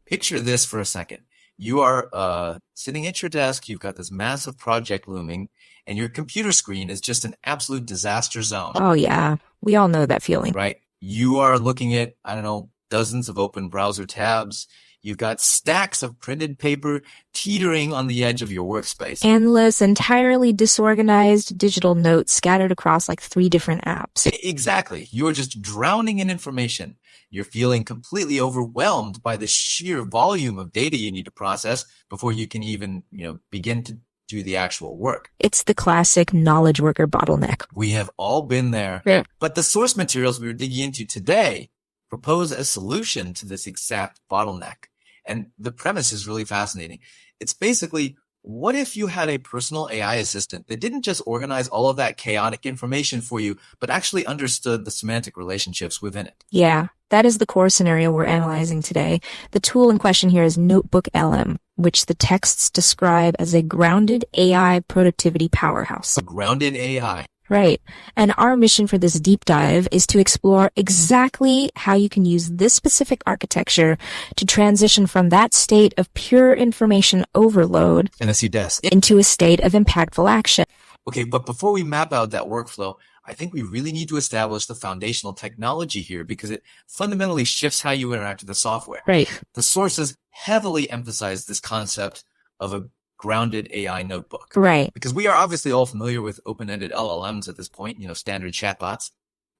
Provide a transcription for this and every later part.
Picture this for a second. You are sitting at your desk, you've got this massive project looming, and your computer screen is just an absolute disaster zone, Oh, yeah. We all know that feeling. right? You are looking at, I don't know, dozens of open browser tabs. You've got stacks of printed paper teetering on the edge of your workspace. Endless, entirely disorganized digital notes scattered across like 3 different apps. Exactly. You're just drowning in information. You're feeling completely overwhelmed by the sheer volume of data you need to process before you can even, begin to do the actual work. It's the classic knowledge worker bottleneck. We have all been there. Yeah. But the source materials we're digging into today propose a solution to this exact bottleneck. And the premise is really fascinating. It's basically, what if you had a personal AI assistant that didn't just organize all of that chaotic information for you, but actually understood the semantic relationships within it? Yeah, that is the core scenario we're analyzing today. The tool in question here is Notebook LM, which the texts describe as a grounded AI productivity powerhouse. A grounded AI. Right. And our mission for this deep dive is to explore exactly how you can use this specific architecture to transition from that state of pure information overload into a state of impactful action. Okay, but before we map out that workflow, I think we really need to establish the foundational technology here because it fundamentally shifts how you interact with the software. Right. The sources heavily emphasize this concept of a grounded AI notebook. Right. Because we are obviously all familiar with open-ended LLMs at this point, standard chatbots.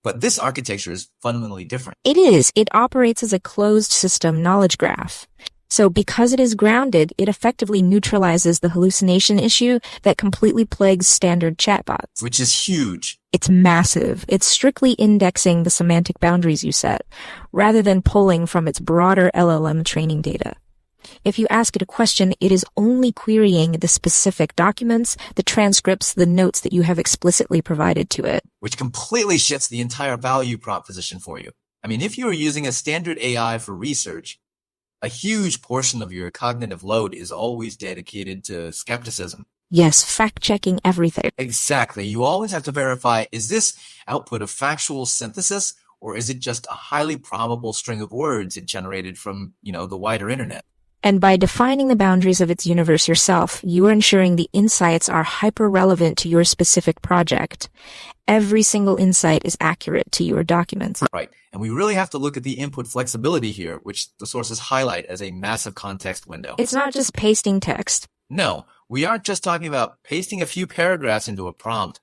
But this architecture is fundamentally different. It is. It operates as a closed system knowledge graph. So because it is grounded, it effectively neutralizes the hallucination issue that completely plagues standard chatbots. Which is huge. It's massive. It's strictly indexing the semantic boundaries you set, rather than pulling from its broader LLM training data. If you ask it a question, it is only querying the specific documents, the transcripts, the notes that you have explicitly provided to it. Which completely shifts the entire value proposition for you. I mean, if you are using a standard AI for research, a huge portion of your cognitive load is always dedicated to skepticism. Yes, fact-checking everything. Exactly. You always have to verify, is this output a factual synthesis, or is it just a highly probable string of words it generated from, the wider internet? And by defining the boundaries of its universe yourself, you are ensuring the insights are hyper-relevant to your specific project. Every single insight is accurate to your documents. Right. And we really have to look at the input flexibility here, which the sources highlight as a massive context window. It's not just pasting text. No, we aren't just talking about pasting a few paragraphs into a prompt.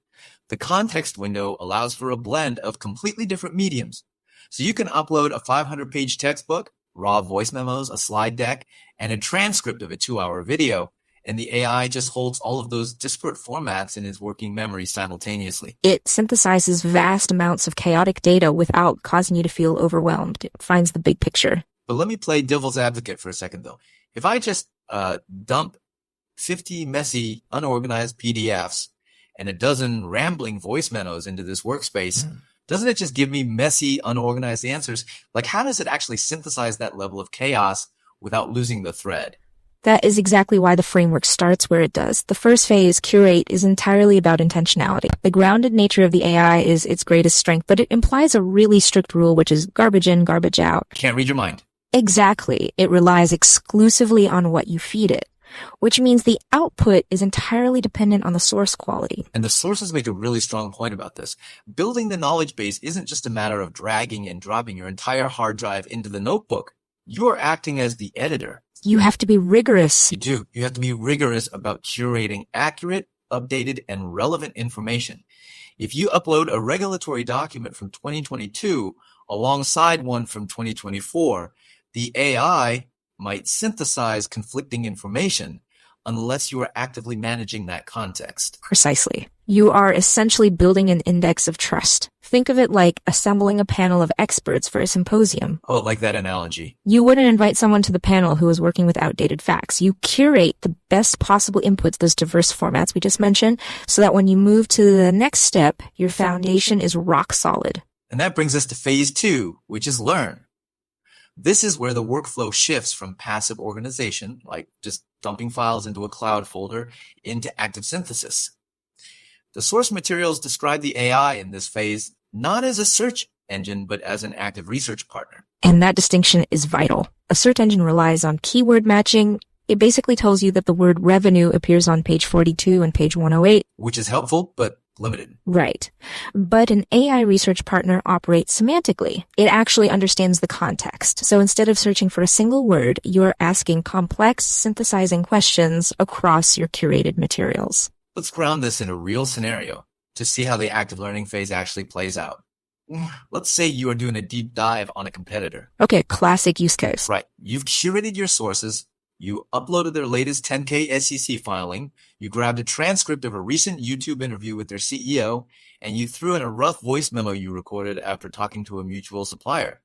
The context window allows for a blend of completely different mediums. So you can upload a 500-page textbook, raw voice memos, a slide deck, and a transcript of a 2-hour video, and the AI just holds all of those disparate formats in its working memory simultaneously. It synthesizes vast amounts of chaotic data without causing you to feel overwhelmed. It finds the big picture. But let me play devil's advocate for a second, though. If I just dump 50 messy, unorganized PDFs and a dozen rambling voice memos into this workspace, doesn't it just give me messy, unorganized answers? Like, how does it actually synthesize that level of chaos without losing the thread? That is exactly why the framework starts where it does. The first phase, Curate, is entirely about intentionality. The grounded nature of the AI is its greatest strength, but it implies a really strict rule, which is garbage in, garbage out. Can't read your mind. Exactly. It relies exclusively on what you feed it, which means the output is entirely dependent on the source quality. And the sources make a really strong point about this. Building the knowledge base isn't just a matter of dragging and dropping your entire hard drive into the notebook. You're acting as the editor. You have to be rigorous. You do. You have to be rigorous about curating accurate, updated, and relevant information. If you upload a regulatory document from 2022 alongside one from 2024, the AI might synthesize conflicting information unless you are actively managing that context. Precisely. You are essentially building an index of trust. Think of it like assembling a panel of experts for a symposium. Oh, like that analogy. You wouldn't invite someone to the panel who is working with outdated facts. You curate the best possible inputs, those diverse formats we just mentioned, so that when you move to the next step, your foundation is rock solid. And that brings us to phase 2, which is learn. This is where the workflow shifts from passive organization, like just dumping files into a cloud folder, into active synthesis. The source materials describe the AI in this phase not as a search engine, but as an active research partner. And that distinction is vital. A search engine relies on keyword matching. It basically tells you that the word revenue appears on page 42 and page 108. Which is helpful, but limited. Right. But an AI research partner operates semantically. It actually understands the context. So instead of searching for a single word, you're asking complex, synthesizing questions across your curated materials. Let's ground this in a real scenario to see how the active learning phase actually plays out. Let's say you are doing a deep dive on a competitor. Okay, classic use case. Right. You've curated your sources. You uploaded their latest 10K SEC filing, you grabbed a transcript of a recent YouTube interview with their CEO, and you threw in a rough voice memo you recorded after talking to a mutual supplier.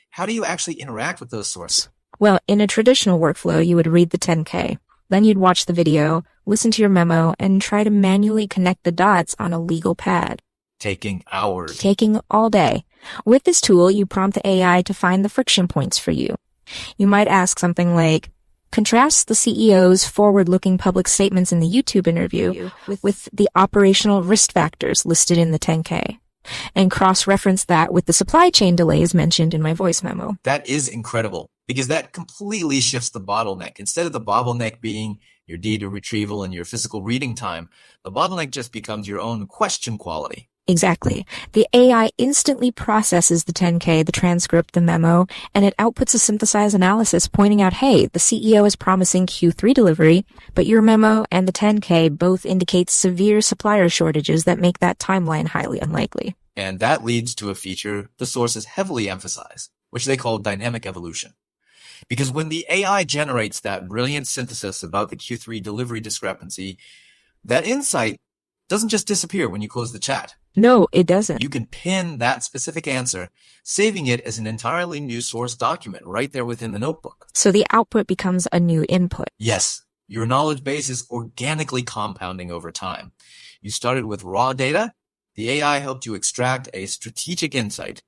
How do you actually interact with those sources? Well, in a traditional workflow, you would read the 10K. Then you'd watch the video, listen to your memo, and try to manually connect the dots on a legal pad. Taking hours. Taking all day. With this tool, you prompt the AI to find the friction points for you. You might ask something like, contrast the CEO's forward-looking public statements in the YouTube interview with the operational risk factors listed in the 10K, and cross-reference that with the supply chain delays mentioned in my voice memo. That is incredible, because that completely shifts the bottleneck. Instead of the bottleneck being your data retrieval and your physical reading time, the bottleneck just becomes your own question quality. Exactly. The AI instantly processes the 10K, the transcript, the memo, and it outputs a synthesized analysis pointing out, hey, the CEO is promising Q3 delivery, but your memo and the 10K both indicate severe supplier shortages that make that timeline highly unlikely. And that leads to a feature the sources heavily emphasize, which they call dynamic evolution. Because when the AI generates that brilliant synthesis about the Q3 delivery discrepancy, that insight doesn't just disappear when you close the chat. No, it doesn't. You can pin that specific answer, saving it as an entirely new source document right there within the notebook. So the output becomes a new input. Yes, your knowledge base is organically compounding over time. You started with raw data, the AI helped you extract a strategic insight,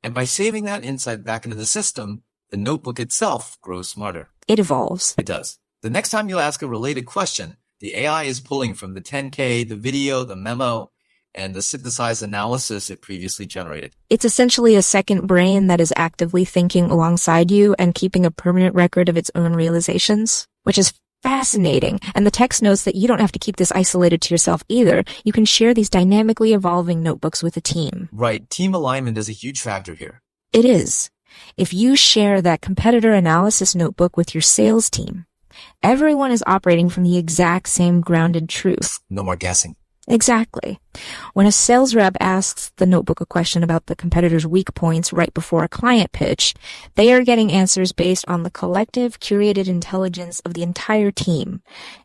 and by saving that insight back into the system, the notebook itself grows smarter. It evolves. It does. The next time you ask a related question, the AI is pulling from the 10K, the video, the memo, and the synthesized analysis it previously generated. It's essentially a second brain that is actively thinking alongside you and keeping a permanent record of its own realizations, which is fascinating. And the text notes that you don't have to keep this isolated to yourself either. You can share these dynamically evolving notebooks with a team. Right. Team alignment is a huge factor here. It is. If you share that competitor analysis notebook with your sales team, everyone is operating from the exact same grounded truth. No more guessing. Exactly. When a sales rep asks the notebook a question about the competitor's weak points right before a client pitch, they are getting answers based on the collective, curated intelligence of the entire team,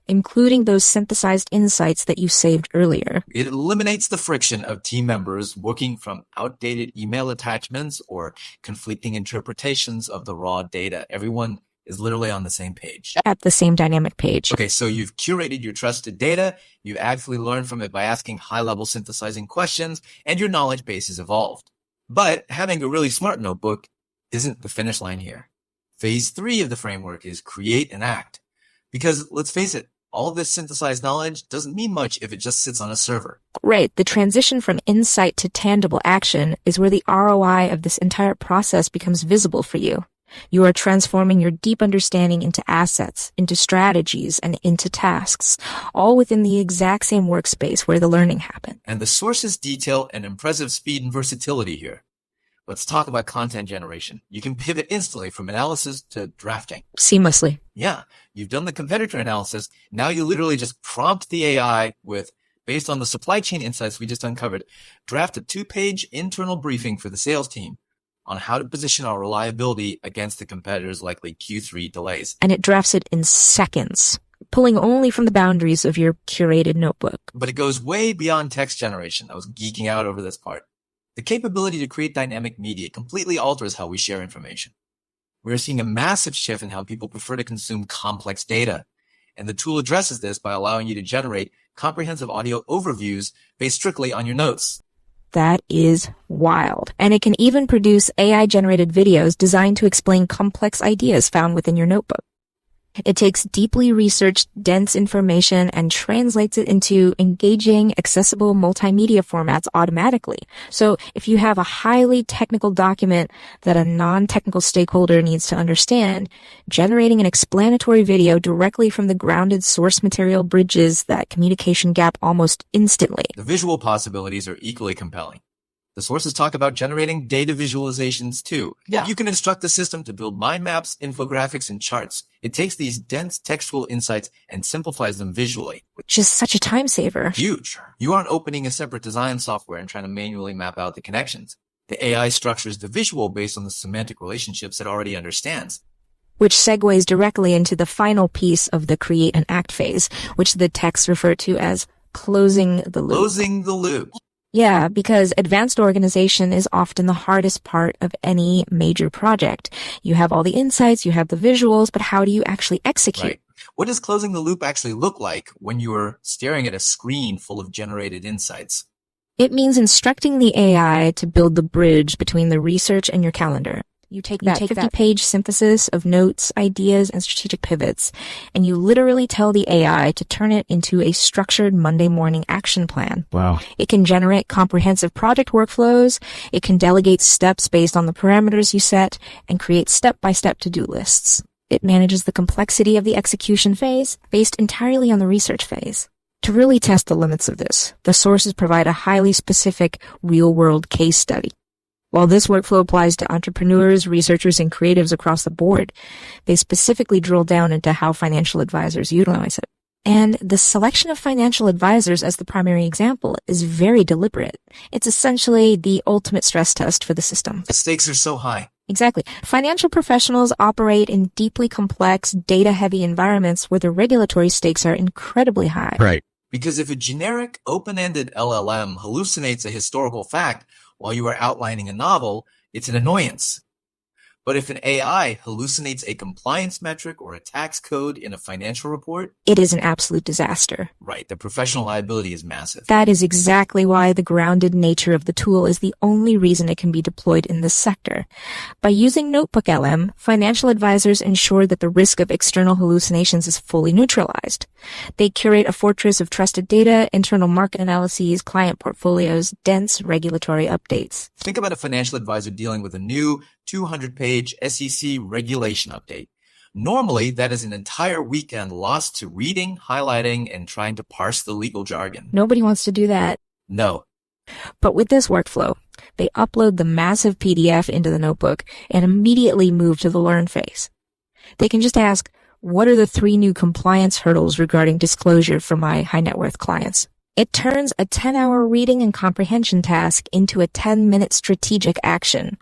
including those synthesized insights that you saved earlier. It eliminates the friction of team members working from outdated email attachments or conflicting interpretations of the raw data. Everyone is literally on the same page. At the same dynamic page. Okay, so you've curated your trusted data, you've actually learned from it by asking high-level synthesizing questions, and your knowledge base is evolved. But having a really smart notebook isn't the finish line here. Phase 3 of the framework is create and act. Because let's face it, all of this synthesized knowledge doesn't mean much if it just sits on a server. Right. The transition from insight to tangible action is where the ROI of this entire process becomes visible for you. You are transforming your deep understanding into assets, into strategies, and into tasks, all within the exact same workspace where the learning happened. And the sources detail an impressive speed and versatility here. Let's talk about content generation. You can pivot instantly from analysis to drafting. Seamlessly. Yeah, you've done the competitor analysis. Now you literally just prompt the AI with, based on the supply chain insights we just uncovered, draft a 2-page internal briefing for the sales team on how to position our reliability against the competitors' likely Q3 delays. And it drafts it in seconds, pulling only from the boundaries of your curated notebook. But it goes way beyond text generation. I was geeking out over this part. The capability to create dynamic media completely alters how we share information. We're seeing a massive shift in how people prefer to consume complex data. And the tool addresses this by allowing you to generate comprehensive audio overviews based strictly on your notes. That is wild. And it can even produce AI-generated videos designed to explain complex ideas found within your notebook. It takes deeply researched, dense information and translates it into engaging, accessible multimedia formats automatically. So if you have a highly technical document that a non-technical stakeholder needs to understand, generating an explanatory video directly from the grounded source material bridges that communication gap almost instantly. The visual possibilities are equally compelling. The sources talk about generating data visualizations too. Yeah. You can instruct the system to build mind maps, infographics, and charts. It takes these dense textual insights and simplifies them visually. Which is such a time saver. Huge. You aren't opening a separate design software and trying to manually map out the connections. The AI structures the visual based on the semantic relationships it already understands. Which segues directly into the final piece of the create and act phase, which the texts refer to as closing the loop. Closing the loop. Yeah, because advanced organization is often the hardest part of any major project. You have all the insights, you have the visuals, but how do you actually execute? Right. What does closing the loop actually look like when you are staring at a screen full of generated insights? It means instructing the AI to build the bridge between the research and your calendar. You take that 50-page synthesis of notes, ideas, and strategic pivots, and you literally tell the AI to turn it into a structured Monday morning action plan. Wow. It can generate comprehensive project workflows, it can delegate steps based on the parameters you set, and create step-by-step to-do lists. It manages the complexity of the execution phase, based entirely on the research phase. To really test the limits of this, the sources provide a highly specific real-world case study. While this workflow applies to entrepreneurs, researchers, and creatives across the board, they specifically drill down into how financial advisors utilize it. And the selection of financial advisors as the primary example is very deliberate. It's essentially the ultimate stress test for the system. The stakes are so high. Exactly. Financial professionals operate in deeply complex, data-heavy environments where the regulatory stakes are incredibly high. Right. Because if a generic, open-ended LLM hallucinates a historical fact while you are outlining a novel, it's an annoyance. But if an AI hallucinates a compliance metric or a tax code in a financial report, it is an absolute disaster. Right. The professional liability is massive. That is exactly why the grounded nature of the tool is the only reason it can be deployed in this sector. By using Notebook LM, financial advisors ensure that the risk of external hallucinations is fully neutralized. They curate a fortress of trusted data, internal market analyses, client portfolios, dense regulatory updates. Think about a financial advisor dealing with a new 200-page SEC regulation update. Normally, that is an entire weekend lost to reading, highlighting, and trying to parse the legal jargon. Nobody wants to do that. No. But with this workflow, they upload the massive PDF into the notebook and immediately move to the learn phase. They can just ask, what are the 3 new compliance hurdles regarding disclosure for my high net worth clients? It turns a 10-hour reading and comprehension task into a 10-minute strategic action.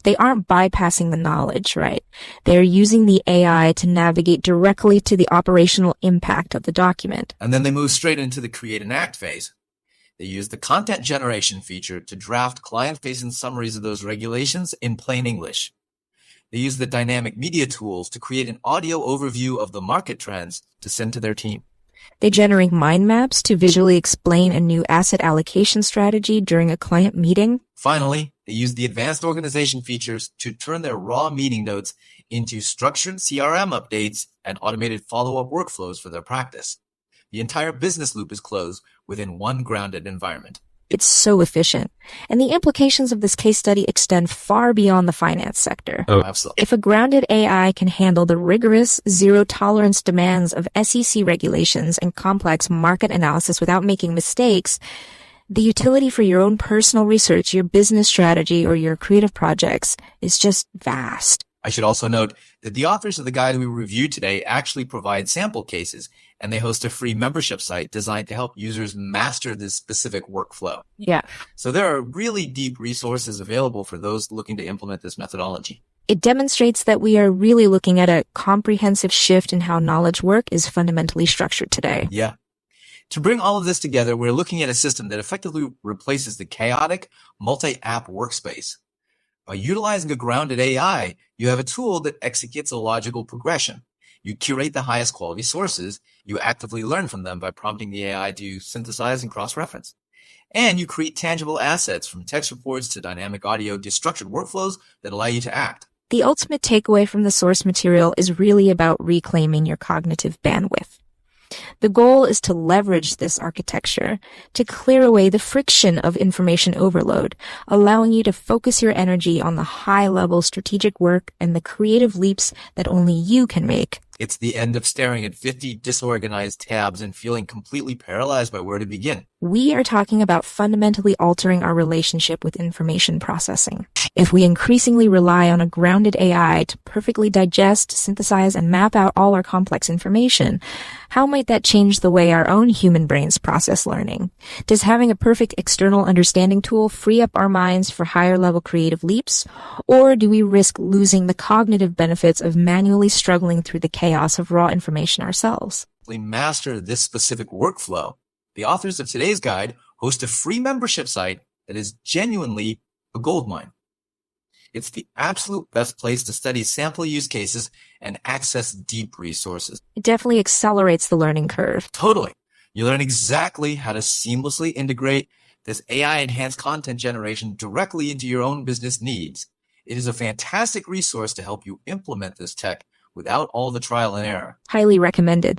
They aren't bypassing the knowledge, right? They're using the AI to navigate directly to the operational impact of the document. And then they move straight into the create and act phase. They use the content generation feature to draft client-facing summaries of those regulations in plain English. They use the dynamic media tools to create an audio overview of the market trends to send to their team. They generate mind maps to visually explain a new asset allocation strategy during a client meeting. Finally, they use the advanced organization features to turn their raw meeting notes into structured CRM updates and automated follow-up workflows for their practice. The entire business loop is closed within one grounded environment. It's so efficient. And the implications of this case study extend far beyond the finance sector. Oh, absolutely. If a grounded AI can handle the rigorous, zero-tolerance demands of SEC regulations and complex market analysis without making mistakes, the utility for your own personal research, your business strategy, or your creative projects is just vast. I should also note that the authors of the guide we reviewed today actually provide sample cases, and they host a free membership site designed to help users master this specific workflow. Yeah. So there are really deep resources available for those looking to implement this methodology. It demonstrates that we are really looking at a comprehensive shift in how knowledge work is fundamentally structured today. Yeah. To bring all of this together, we're looking at a system that effectively replaces the chaotic multi-app workspace. By utilizing a grounded AI, you have a tool that executes a logical progression. You curate the highest quality sources. You actively learn from them by prompting the AI to synthesize and cross-reference. And you create tangible assets from text reports to dynamic audio to structured workflows that allow you to act. The ultimate takeaway from the source material is really about reclaiming your cognitive bandwidth. The goal is to leverage this architecture to clear away the friction of information overload, allowing you to focus your energy on the high-level strategic work and the creative leaps that only you can make. It's the end of staring at 50 disorganized tabs and feeling completely paralyzed by where to begin. We are talking about fundamentally altering our relationship with information processing. If we increasingly rely on a grounded AI to perfectly digest, synthesize, and map out all our complex information, how might that change the way our own human brains process learning? Does having a perfect external understanding tool free up our minds for higher-level creative leaps? Or do we risk losing the cognitive benefits of manually struggling through the chaos of raw information ourselves? We master this specific workflow. The authors of today's guide host a free membership site that is genuinely a goldmine. It's the absolute best place to study sample use cases and access deep resources. It definitely accelerates the learning curve. Totally. You learn exactly how to seamlessly integrate this AI-enhanced content generation directly into your own business needs. It is a fantastic resource to help you implement this tech without all the trial and error. Highly recommended.